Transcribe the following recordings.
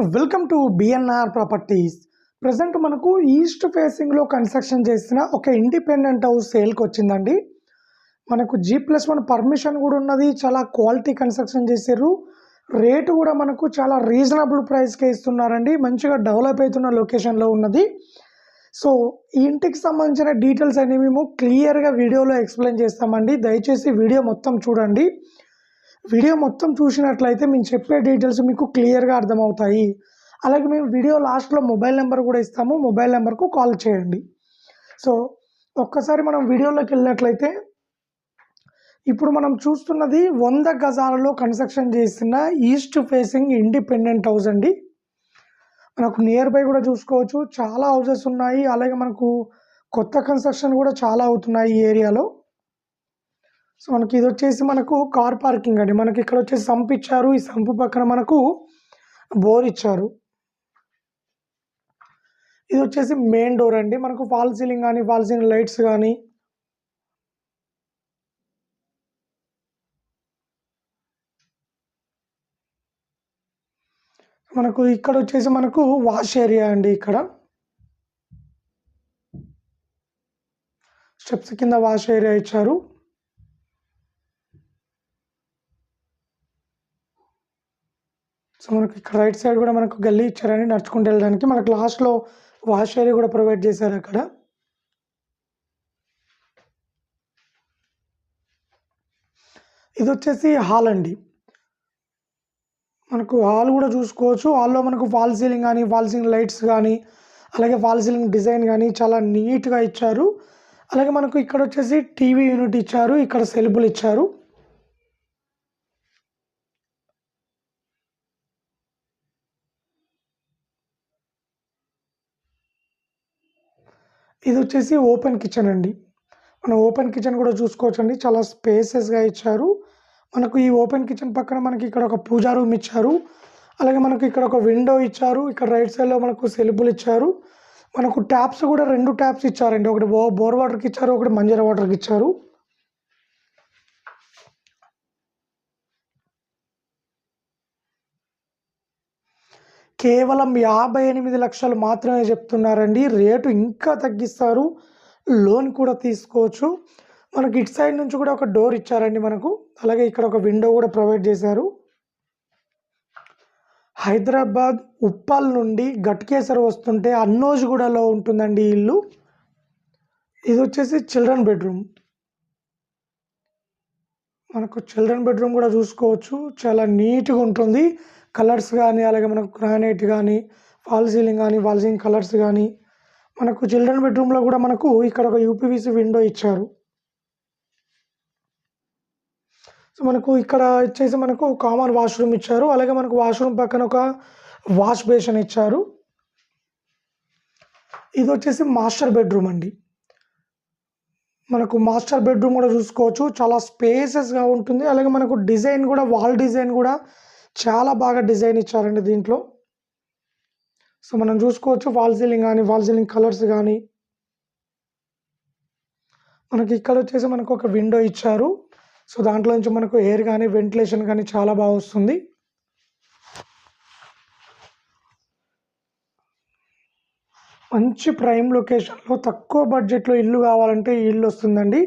Welcome to BNR properties. Present మనకు east ఫేసింగ్లో construction చేసిన ఒక ఇండిపెండెంట్ హౌస్ సేల్కి వచ్చిందండి. మనకు G+1 పర్మిషన్ కూడా ఉన్నది. చాలా క్వాలిటీ కన్స్ట్రక్షన్ చేసారు. రేటు కూడా మనకు చాలా రీజనబుల్ ప్రైస్కే ఇస్తున్నారండి. మంచిగా డెవలప్ అవుతున్న లొకేషన్లో ఉన్నది. సో ఈ ఇంటికి సంబంధించిన డీటెయిల్స్ అన్ని మేము క్లియర్గా వీడియోలో ఎక్స్ప్లెయిన్ చేస్తామండి. దయచేసి వీడియో మొత్తం చూడండి. వీడియో మొత్తం చూసినట్లయితే మేము చెప్పే డీటెయిల్స్ మీకు క్లియర్గా అర్థమవుతాయి. అలాగే మేము వీడియో లాస్ట్లో మొబైల్ నెంబర్ కూడా ఇస్తాము. మొబైల్ నెంబర్కు కాల్ చేయండి. సో ఒక్కసారి మనం వీడియోలోకి వెళ్ళినట్లయితే ఇప్పుడు మనం చూస్తున్నది 100 గజాలలో కన్స్ట్రక్షన్ చేసిన ఈస్ట్ ఫేసింగ్ ఇండిపెండెంట్ హౌస్ అండి. మనకు నియర్ బై కూడా చూసుకోవచ్చు, చాలా హౌసెస్ ఉన్నాయి. అలాగే మనకు కొత్త కన్స్ట్రక్షన్ కూడా చాలా అవుతున్నాయి ఈ ఏరియాలో. సో మనకి ఇది వచ్చేసి మనకు కార్ పార్కింగ్ అండి. మనకి ఇక్కడ వచ్చేసి సంప్ ఇచ్చారు. ఈ సంపు పక్కన మనకు బోర్ ఇచ్చారు. ఇది వచ్చేసి మెయిన్ డోర్ అండి. మనకు ఫాల్ సీలింగ్ కానీ ఫాల్ సీలింగ్ లైట్స్ కానీ మనకు ఇక్కడ వచ్చేసి మనకు వాష్ ఏరియా అండి. ఇక్కడ స్టెప్స్ కింద వాష్ ఏరియా ఇచ్చారు. సో మనకి ఇక్కడ రైట్ సైడ్ కూడా మనకు గల్లీ ఇచ్చారండి నడుచుకుంటూ వెళ్ళడానికి. మనకు లాస్ట్లో వాష్ ఏరియా కూడా ప్రొవైడ్ చేశారు అక్కడ. ఇది వచ్చేసి హాల్ అండి. మనకు హాల్ కూడా చూసుకోవచ్చు. హాల్లో మనకు ఫాల్ సీలింగ్ కానీ ఫాల్ సీలింగ్ లైట్స్ కానీ అలాగే ఫాల్ సీలింగ్ డిజైన్ కానీ చాలా నీట్గా ఇచ్చారు. అలాగే మనకు ఇక్కడ వచ్చేసి టీవీ యూనిట్ ఇచ్చారు. ఇక్కడ సెల్ఫ్లు ఇచ్చారు. ఇది వచ్చేసి ఓపెన్ కిచెన్ అండి. మనం ఓపెన్ కిచెన్ కూడా చూసుకోవచ్చు అండి. చాలా స్పేసెస్గా ఇచ్చారు. మనకు ఈ ఓపెన్ కిచెన్ పక్కన మనకి ఇక్కడ ఒక పూజా రూమ్ ఇచ్చారు. అలాగే మనకు ఇక్కడ ఒక విండో ఇచ్చారు. ఇక్కడ రైట్ సైడ్లో మనకు సెల్ఫ్లు ఇచ్చారు. మనకు ట్యాప్స్ కూడా 2 ట్యాప్స్ ఇచ్చారండి. ఒకటి బోర్ వాటర్కి ఇచ్చారు, ఒకటి మంజీరా వాటర్కి ఇచ్చారు. కేవలం 58 లక్షలు మాత్రమే చెప్తున్నారండి. రేటు ఇంకా తగ్గిస్తారు. లోన్ కూడా తీసుకోవచ్చు. మనకి ఇటు సైడ్ నుంచి కూడా ఒక డోర్ ఇచ్చారండి మనకు. అలాగే ఇక్కడ ఒక విండో కూడా ప్రొవైడ్ చేశారు. హైదరాబాద్ ఉప్పల్ నుండి గట్కేసర్ వస్తుంటే అన్నోజ్గూడలో ఉంటుందండి ఈ ఇల్లు. ఇది వచ్చేసి చిల్డ్రన్ బెడ్రూమ్. మనకు చిల్డ్రన్ బెడ్రూమ్ కూడా చూసుకోవచ్చు. చాలా నీట్గా ఉంటుంది. కలర్స్ కానీ అలాగే మనకు గ్రానైట్ కానీ ఫాల్ సీలింగ్ కానీ ఫాల్ సీలింగ్ కలర్స్ కానీ మనకు చిల్డ్రన్ బెడ్రూమ్లో కూడా మనకు ఇక్కడ ఒక యూపీవీసీ విండో ఇచ్చారు. సో మనకు ఇక్కడ వచ్చేసి మనకు కామన్ వాష్రూమ్ ఇచ్చారు. అలాగే మనకు వాష్రూమ్ పక్కన ఒక వాష్ బేసిన్ ఇచ్చారు. ఇది వచ్చేసి మాస్టర్ బెడ్రూమ్ అండి. మనకు మాస్టర్ బెడ్రూమ్ కూడా చూసుకోవచ్చు. చాలా స్పేసెస్గా ఉంటుంది. అలాగే మనకు డిజైన్ కూడా వాల్ డిజైన్ కూడా చాలా బాగా డిజైన్ ఇచ్చారండి దీంట్లో. సో మనం చూసుకోవచ్చు ఫాల్ సీలింగ్ కానీ ఫాల్ సీలింగ్ కలర్స్ కానీ. మనకి ఇక్కడ వచ్చేసి మనకు ఒక విండో ఇచ్చారు. సో దాంట్లో నుంచి మనకు ఎయిర్ కానీ వెంటిలేషన్ కానీ చాలా బాగా వస్తుంది. మంచి ప్రైమ్ లొకేషన్లో తక్కువ బడ్జెట్లో ఇల్లు కావాలంటే ఈ ఇల్లు వస్తుందండి.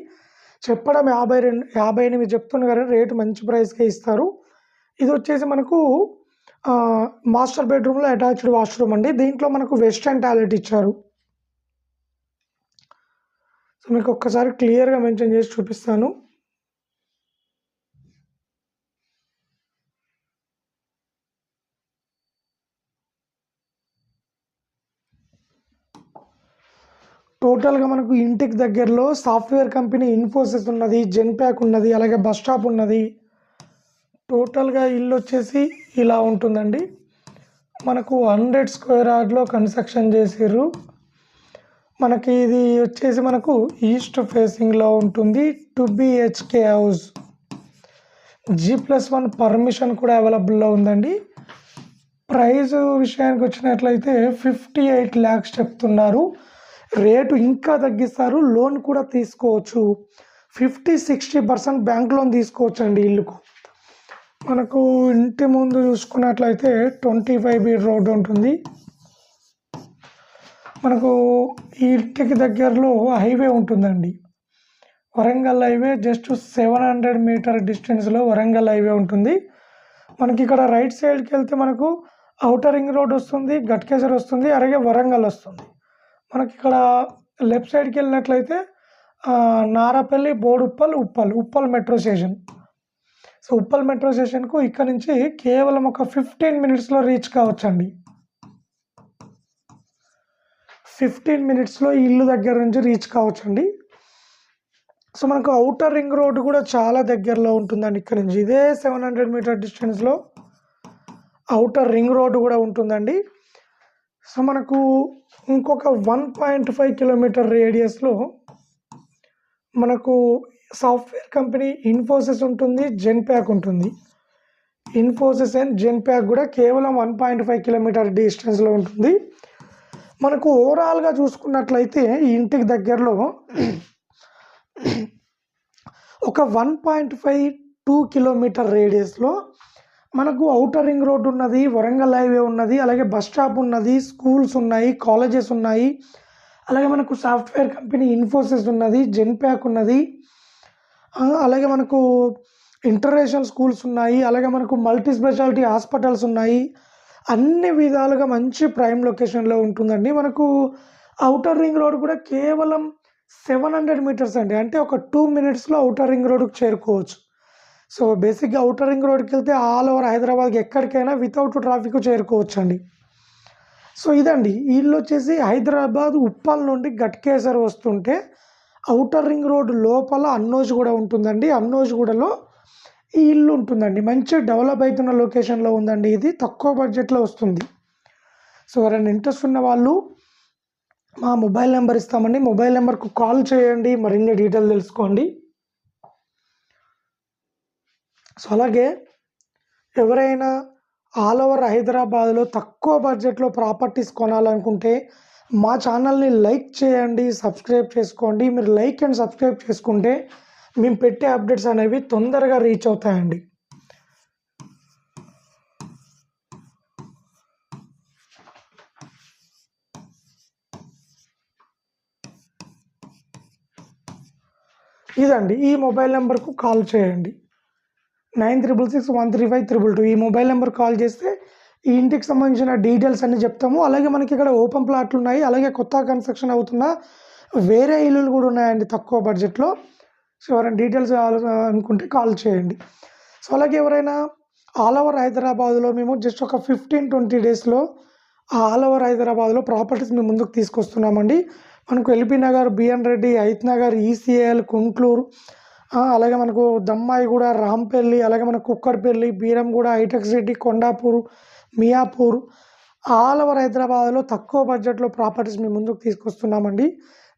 చెప్పడం 58 చెప్తున్నారు కానీ రేటు మంచి ప్రైస్కే ఇస్తారు. ఇది వచ్చేసి మనకు మాస్టర్ బెడ్రూమ్లో అటాచ్డ్ వాష్రూమ్ అండి. దీంట్లో మనకు వెస్టర్న్ టాయిలెట్ ఇచ్చారు. సో మీకు ఒక్కసారి క్లియర్గా మెన్షన్ చేసి చూపిస్తాను. టోటల్గా మనకు ఇంటికి దగ్గరలో సాఫ్ట్వేర్ కంపెనీ ఇన్ఫోసిస్ ఉన్నది, జెన్ప్యాక్ ఉన్నది, అలాగే బస్ స్టాప్ ఉన్నది. టోటల్గా ఇల్లు వచ్చేసి ఇలా ఉంటుందండి. మనకు 100 స్క్వేర్ యార్డ్లో కన్స్ట్రక్షన్ చేసారు. మనకి ఇది వచ్చేసి మనకు ఈస్ట్ ఫేసింగ్లో ఉంటుంది. 2 BHK హౌస్. G+1 పర్మిషన్ కూడా అవైలబుల్లో ఉందండి. ప్రైస్ విషయానికి వచ్చినట్లయితే 58 lakhs చెప్తున్నారు. రేటు ఇంకా తగ్గిస్తారు. లోన్ కూడా తీసుకోవచ్చు. 50-60% బ్యాంక్ లోన్ తీసుకోవచ్చు అండి ఇల్లుకు. మనకు ఇంటి ముందు చూసుకున్నట్లయితే 25 ఫీట్ రోడ్డు ఉంటుంది. మనకు ఈ ఇంటికి దగ్గరలో హైవే ఉంటుందండి. వరంగల్ హైవే జస్ట్ 700 మీటర్ డిస్టెన్స్లో వరంగల్ హైవే ఉంటుంది. మనకి ఇక్కడ రైట్ సైడ్కి వెళ్తే మనకు ఔటర్ రింగ్ రోడ్ వస్తుంది, గట్కేసర్ వస్తుంది, అలాగే వరంగల్ వస్తుంది. మనకి ఇక్కడ లెఫ్ట్ సైడ్కి వెళ్ళినట్లయితే Narapalli, Boduppal, Uppal metro station. So Uppal metro స్టేషన్కు ఇక్కడ నుంచి కేవలం ఒక 15 మినిట్స్లో రీచ్ కావచ్చండి. 15 మినిట్స్లో ఇల్లు దగ్గర నుంచి రీచ్ కావచ్చండి. సో మనకు ఔటర్ రింగ్ రోడ్ కూడా చాలా దగ్గరలో ఉంటుందండి. ఇక్కడ నుంచి ఇదే 700 మీటర్ డిస్టెన్స్లో ఔటర్ రింగ్ రోడ్ కూడా ఉంటుందండి. సో మనకు ఇంకొక 1.5 కిలోమీటర్ రేడియస్లో మనకు సాఫ్ట్వేర్ కంపెనీ ఇన్ఫోసిస్ ఉంటుంది, జెన్పాక్ ఉంటుంది. ఇన్ఫోసిస్ అండ్ జెన్పాక్ కూడా కేవలం 1.5 కిలోమీటర్ డిస్టెన్స్లో ఉంటుంది. మనకు ఓవరాల్గా చూసుకున్నట్లయితే ఈ ఇంటికి దగ్గరలో ఒక 1.52 కిలోమీటర్ రేడియస్లో మనకు ఔటర్ రింగ్ రోడ్ ఉన్నది, వరంగల్ హైవే ఉన్నది, అలాగే బస్ స్టాప్ ఉన్నది, స్కూల్స్ ఉన్నాయి, కాలేజెస్ ఉన్నాయి, అలాగే మనకు సాఫ్ట్వేర్ కంపెనీ ఇన్ఫోసిస్ ఉన్నది, జెన్పాక్ ఉన్నది, అలాగే మనకు ఇంటర్నేషనల్ స్కూల్స్ ఉన్నాయి, అలాగే మనకు మల్టీ స్పెషాలిటీ హాస్పిటల్స్ ఉన్నాయి. అన్ని విధాలుగా మంచి ప్రైమ్ లొకేషన్లో ఉంటుందండి. మనకు ఔటర్ రింగ్ రోడ్ కూడా కేవలం 700 మీటర్స్ అండి. అంటే ఒక 2 మినిట్స్లో ఔటర్ రింగ్ రోడ్కి చేరుకోవచ్చు. సో బేసిక్గా ఔటర్ రింగ్ రోడ్కి వెళ్తే ఆల్ ఓవర్ హైదరాబాద్కి ఎక్కడికైనా వితౌట్ ట్రాఫిక్ చేరుకోవచ్చు అండి. సో ఇదండి ఇల్లు వచ్చేసి హైదరాబాద్ ఉప్పల్ నుండి గట్కేసర్ వస్తుంటే ఔటర్ రింగ్ రోడ్ లోపల అన్నోజ్గూడ ఉంటుందండి. అన్నోజ్గూడలో ఈ ఇల్లు ఉంటుందండి. మంచి డెవలప్ అవుతున్న లొకేషన్లో ఉందండి. ఇది తక్కువ బడ్జెట్లో వస్తుంది. సో ఎవరైనా ఇంట్రెస్ట్ ఉన్న వాళ్ళు మా మొబైల్ నెంబర్ ఇస్తామండి. మొబైల్ నెంబర్కు కాల్ చేయండి, మరిన్ని డీటెయిల్ తెలుసుకోండి. సో అలాగే ఎవరైనా ఆల్ ఓవర్ హైదరాబాద్లో తక్కువ బడ్జెట్లో ప్రాపర్టీస్ కొనాలనుకుంటే మా ఛానల్ని లైక్ చేయండి, సబ్స్క్రైబ్ చేసుకోండి. మీరు లైక్ అండ్ సబ్స్క్రైబ్ చేసుకుంటే మేము పెట్టే అప్డేట్స్ అనేవి తొందరగా రీచ్ అవుతాయండి. ఇదండి ఈ మొబైల్ నెంబర్కు కాల్ చేయండి. 96613522 ఈ మొబైల్ నెంబర్ కాల్ చేస్తే ఈ ఇంటికి సంబంధించిన డీటెయిల్స్ అన్నీ చెప్తాము. అలాగే మనకి ఇక్కడ ఓపెన్ ప్లాట్లు ఉన్నాయి, అలాగే కొత్త కన్స్ట్రక్షన్ అవుతున్న వేరే ఇల్లులు కూడా ఉన్నాయండి తక్కువ బడ్జెట్లో. సో ఎవరైనా డీటెయిల్స్ అనుకుంటే కాల్ చేయండి. సో అలాగే ఎవరైనా ఆల్ ఓవర్ హైదరాబాద్లో మేము జస్ట్ ఒక 15-20 డేస్లో ఆల్ ఓవర్ హైదరాబాద్లో ప్రాపర్టీస్ మేము ముందుకు తీసుకొస్తున్నామండి. మనకు LB Nagar, BN Reddy, Hayath Nagar, ECL, Kuntloor, అలాగే మనకు దమ్మాయిగూడ, రాంపల్లి, అలాగే మనకు Kukatpally, Beeramguda, Hitech City, Kondapur, Miyapur, all over హైదరాబాద్లో తక్కువ బడ్జెట్లో ప్రాపర్టీస్ మేము ముందుకు తీసుకొస్తున్నామండి.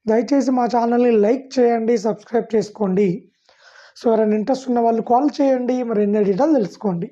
దయచేసి మా ఛానల్ని లైక్ చేయండి, సబ్స్క్రైబ్ చేసుకోండి. సో ఎవరైనా ఇంట్రెస్ట్ ఉన్న వాళ్ళు కాల్ చేయండి, మరి ఎన్ని డీటెయిల్ తెలుసుకోండి.